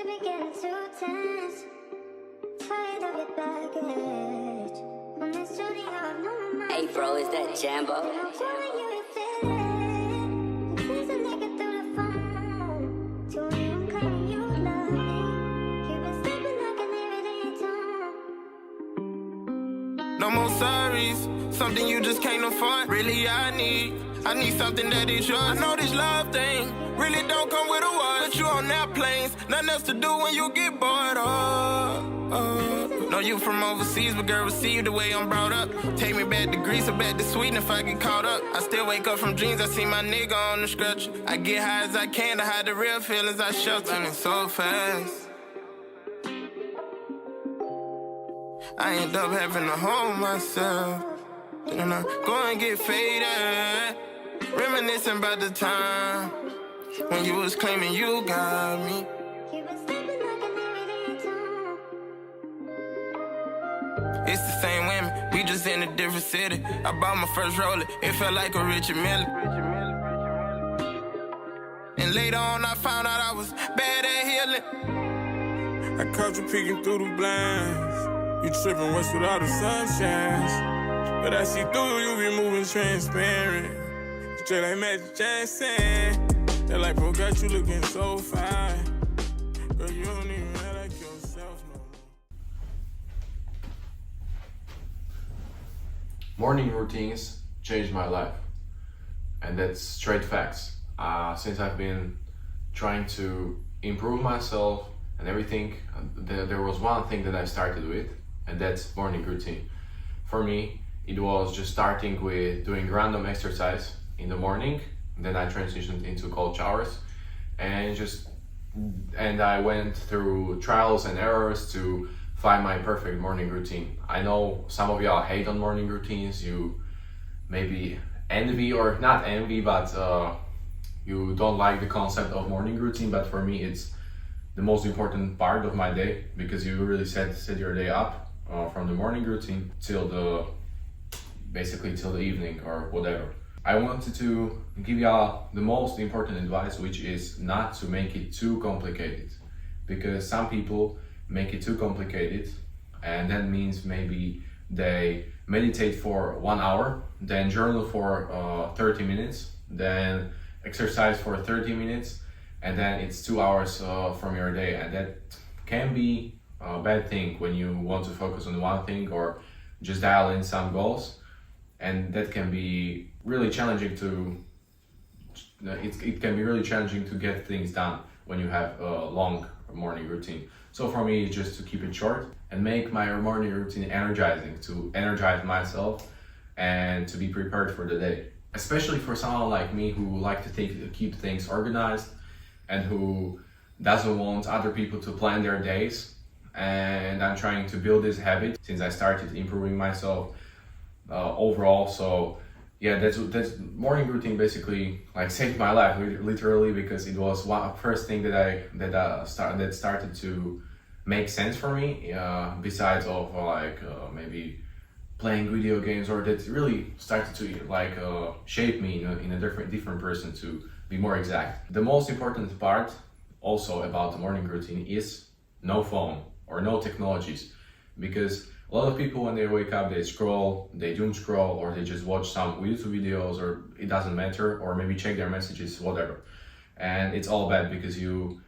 baby, getting too tense. Tired of your baggage. On this journey, I've known my mind. Hey bro, is that Jambo? I'm calling you and feeling. Tease a nigga through the phone. To me, I'm claiming you love me. You've been sleeping like an everyday tone. No more sorries, something you just can't afford. Really, I need something that is yours. I know this love thing really don't come with a word. But you on that planes, nothing else to do when you get bored. Know you from overseas, but girl, receive the way I'm brought up. Take me back to Greece or back to Sweden if I get caught up. I still wake up from dreams, I see my nigga on the stretcher. I get high as I can to hide the real feelings I shelter. Running so fast, I end up having to hold myself. Then I go and get faded, reminiscing about the time when you was claiming you got me. You've been sleeping like an everyday tone. It's the same women, we just in a different city. I bought my first roller, it felt like a Richard Mille. And later on I found out I was bad at healing. I caught you peeking through the blinds. You tripping west with all the sunshines. But I see through you, be moving transparent. Just like Magic Johnson. That like, bro, got you looking so fine. Girl, you don't even act like yourself no more. Morning routines changed my life, and that's straight facts. Since I've been trying to improve myself and everything, there was one thing that I started with, and that's morning routine. For me, it was just starting with doing random exercise in the morning. Then I transitioned into cold showers, and I went through trials and errors to find my perfect morning routine. I know some of y'all hate on morning routines. You maybe envy, or not envy, but you don't like the concept of morning routine. But for me, it's the most important part of my day, because you really set your day up from the morning routine till basically till the evening or whatever. I wanted to give y'all the most important advice, which is not to make it too complicated, because some people make it too complicated, and that means maybe they meditate for 1 hour, then journal for 30 minutes, then exercise for 30 minutes, and then it's 2 hours from your day. And that can be a bad thing when you want to focus on one thing or just dial in some goals. And that can be really challenging it can be really challenging to get things done when you have a long morning routine. So for me, just to keep it short and make my morning routine energizing, to energize myself and to be prepared for the day. Especially for someone like me who like to keep things organized and who doesn't want other people to plan their days. And I'm trying to build this habit since I started improving myself overall. So yeah, that's morning routine basically like saved my life literally, because it was first thing that started to make sense for me, besides of maybe playing video games, or that really started to shape me in a different person, to be more exact. The most important part also about the morning routine is no phone or no technologies, because a lot of people, when they wake up, they doom scroll, or they just watch some YouTube videos, or it doesn't matter, or maybe check their messages, whatever. And it's all bad, because you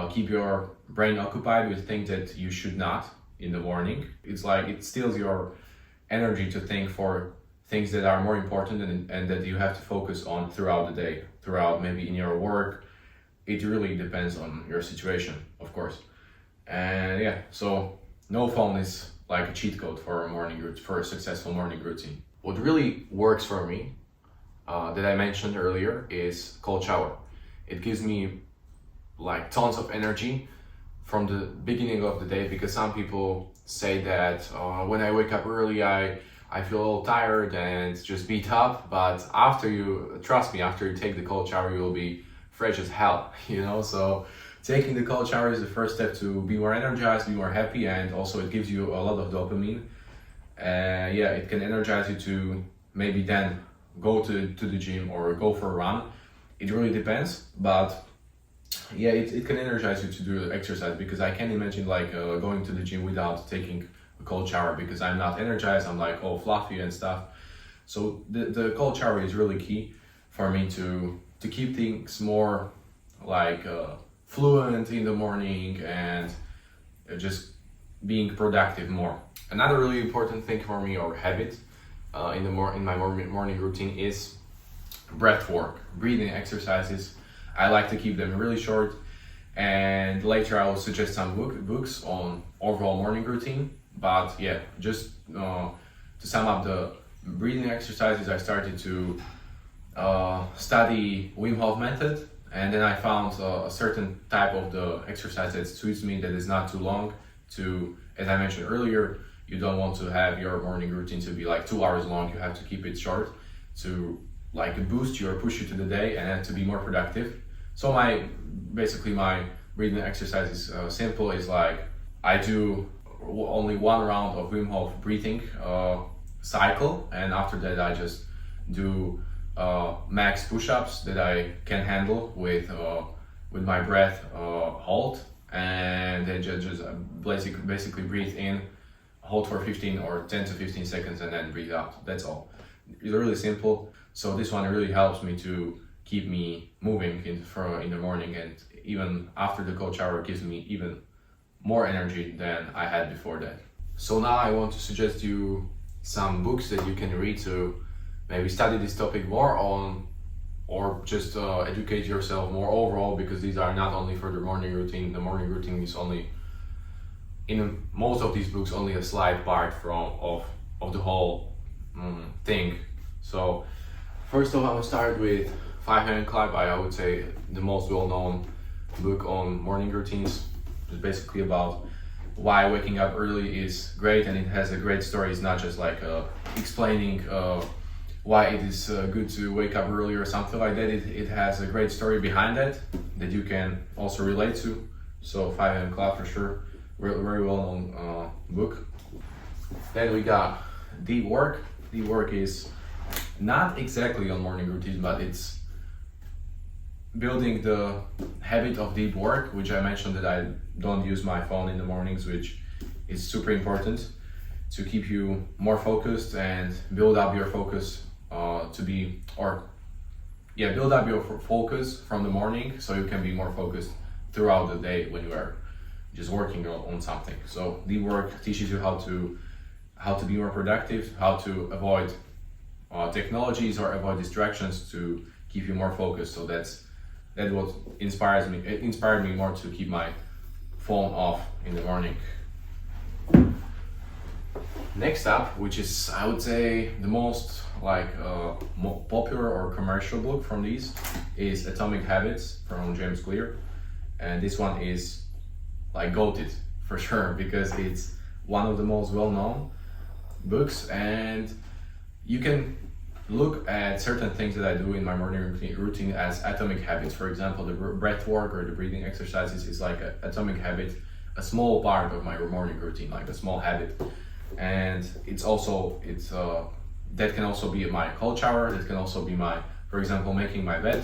keep your brain occupied with things that you should not in the morning. It's like it steals your energy to think for things that are more important and that you have to focus on throughout the day, throughout maybe in your work. It really depends on your situation, of course. And yeah, so no phone is like a cheat code for a successful morning routine. What really works for me, that I mentioned earlier, is cold shower. It gives me like tons of energy from the beginning of the day, because some people say that when I wake up early, I feel a little tired and just beat up, but trust me, after you take the cold shower, you will be fresh as hell, so taking the cold shower is the first step to be more energized, be more happy, and also it gives you a lot of dopamine. It can energize you to maybe then go to the gym or go for a run. It really depends, but yeah, it can energize you to do exercise, because I can't imagine like going to the gym without taking a cold shower, because I'm not energized. I'm like all fluffy and stuff. So the cold shower is really key for me to keep things more like fluent in the morning and just being productive more. Another really important thing for me, or habit, in my morning routine, is breath work, breathing exercises. I like to keep them really short, and later I will suggest some books on overall morning routine. But yeah, just to sum up the breathing exercises, I started to study Wim Hof method, and then I found a certain type of the exercise that suits me, that is not too long. As I mentioned earlier, you don't want to have your morning routine to be like 2 hours long. You have to keep it short to like boost you or push you to the day and to be more productive. So basically my breathing exercise is simple. Is like I do only one round of Wim Hof breathing cycle, and after that I just do max push-ups that I can handle with my breath hold, and then just basically breathe in, hold for 15 or 10 to 15 seconds, and then breathe out. That's all. It's really simple. So this one really helps me to keep me moving in the morning, and even after the cold shower gives me even more energy than I had before that. So now I want to suggest you some books that you can read to maybe study this topic more on, or just educate yourself more overall, because these are not only for the morning routine. The morning routine is only, in most of these books, only a slight part of the whole thing. So first of all, I will start with 5 AM Club. I would say the most well-known book on morning routines. It's basically about why waking up early is great, and it has a great story. It's not just like explaining why it is good to wake up early or something like that. It has a great story behind that you can also relate to. So 5 AM Club for sure, very well-known book. Then we got Deep Work. Deep Work is not exactly on morning routine, but it's building the habit of deep work, which I mentioned that I don't use my phone in the mornings, which is super important to keep you more focused and build up your focus build up your focus from the morning, so you can be more focused throughout the day when you are just working on something. So deep work teaches you how to be more productive, how to avoid technologies or avoid distractions to keep you more focused. So that's what inspires me. It inspired me more to keep my phone off in the morning. Next up, which is I would say the most like popular or commercial book from these, is Atomic Habits from James Clear, and this one is like goated for sure, because it's one of the most well-known books, and you can look at certain things that I do in my morning routine as atomic habits. For example, the breath work or the breathing exercises is like an atomic habit, a small part of my morning routine, like a small habit. And that can also be my cold shower. That can also be for example, making my bed.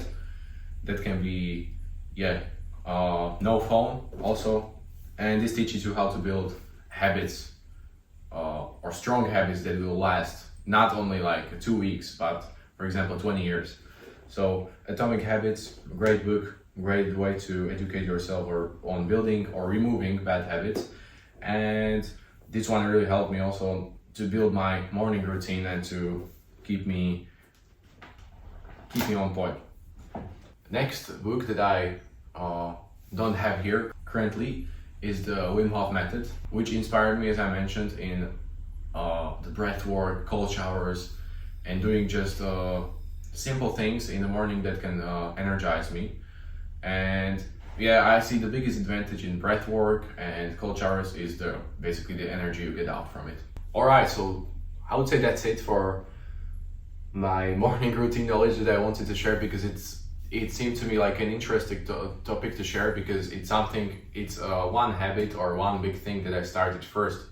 That can be, no phone also. And this teaches you how to build habits or strong habits that will last not only like 2 weeks, but for example 20 years. So Atomic Habits, great book, great way to educate yourself on building or removing bad habits. And this one really helped me also to build my morning routine and to keep me on point. Next book that I don't have here currently is the Wim Hof method, which inspired me, as I mentioned, in the breath work, cold showers, and doing just simple things in the morning that can energize me. And I see the biggest advantage in breath work and cold showers is basically the energy you get out from it. Alright, so I would say that's it for my morning routine knowledge that I wanted to share, because it seemed to me like an interesting topic to share, because it's one habit or one big thing that I started first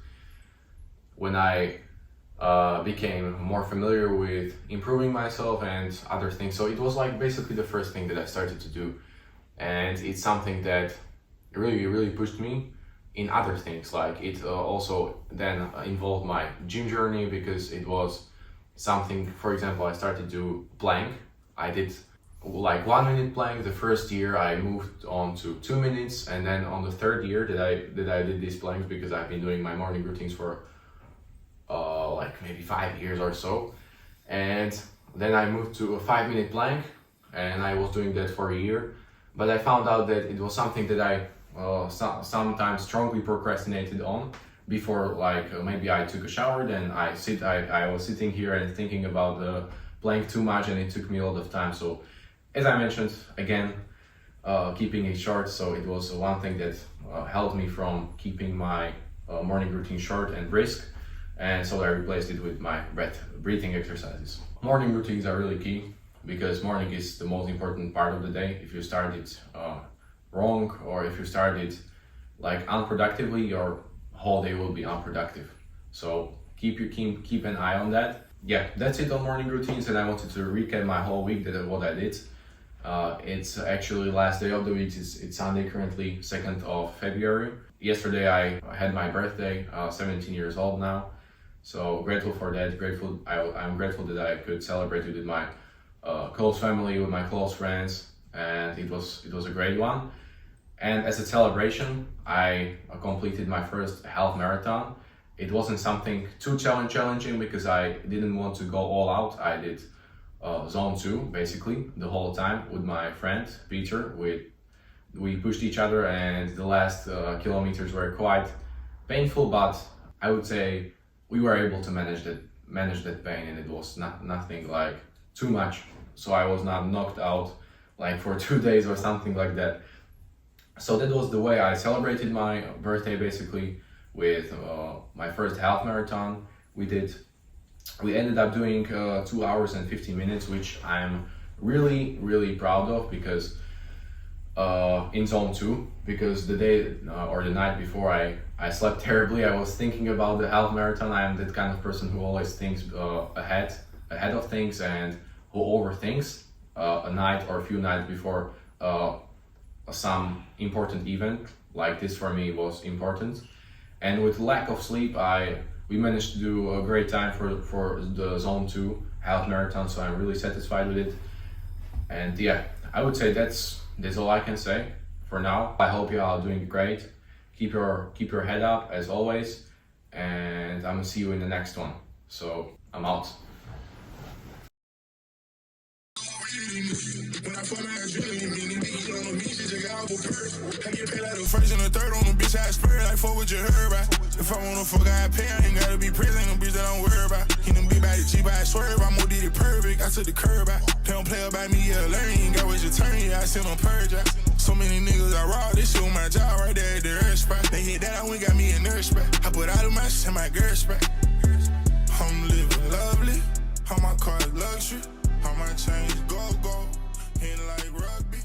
when I became more familiar with improving myself and other things. So it was like basically the first thing that I started to do. and it's something that really pushed me in other things. Like it also then involved my gym journey, because it was something, for example, I started to plank. I did like 1 minute plank. The first year I moved on to 2 minutes, and then on the third year that I did these planks, because I've been doing my morning routines for like maybe 5 years or so, and then I moved to a 5-minute plank, and I was doing that for a year. But I found out that it was something that I sometimes strongly procrastinated on before, like maybe I took a shower, then I was sitting here and thinking about the plank too much, and it took me a lot of time. So as I mentioned, again, keeping it short, so it was one thing that helped me from keeping my morning routine short and brisk, and so I replaced it with my breathing exercises. Morning routines are really key, because morning is the most important part of the day. If you start it wrong, or if you start it like unproductively, your whole day will be unproductive. So keep an eye on that. Yeah, that's it on morning routines, and I wanted to recap my whole week, what I did. It's actually last day of the week. It's Sunday currently, 2nd of February. Yesterday I had my birthday, 17 years old now. So grateful for that. I'm grateful that I could celebrate it with my close family, with my close friends, and it was a great one. And as a celebration, I completed my first half marathon. It wasn't something too challenging, because I didn't want to go all out. I did zone 2 basically the whole time with my friend Peter. We pushed each other, and the last kilometers were quite painful, but I would say we were able to manage that pain, and it was nothing like too much. So I was not knocked out like for 2 days or something like that. So that was the way I celebrated my birthday, basically, with my first half marathon. We ended up doing 2 hours and 15 minutes, which I'm really proud of, because in zone 2, because the day or the night before I slept terribly. I was thinking about the half marathon. I am that kind of person who always thinks ahead of things, and who overthinks a night or a few nights before some important event. Like this for me was important, and with lack of sleep we managed to do a great time for the zone 2 half marathon, so I'm really satisfied with it. And yeah, I would say that's all I can say for now. I hope you are doing great. Keep your head up as always, and I'm gonna see you in the next one. So I'm out. When I fuck my ass, really mean it. You don't know me, she just got off a purse. I get paid like the first and the third on the bitch, I spur like fuck what you heard about. If I wanna fuck, I pay, I ain't gotta be present, no bitch that I'm worried about. He done big body cheap, I swerve, I'm more did it perfect, I took the curb out. They don't play about me, yeah, learn, you ain't got what you turn, yeah, I sit on purge out. So many niggas I robbed, this shit on my job right there at the earth spot. They hit that, I went got me a nurse spot. I put all of my shit in my girl spot. I'm living lovely, all my cars luxury, all my chains go, hitting like rugby.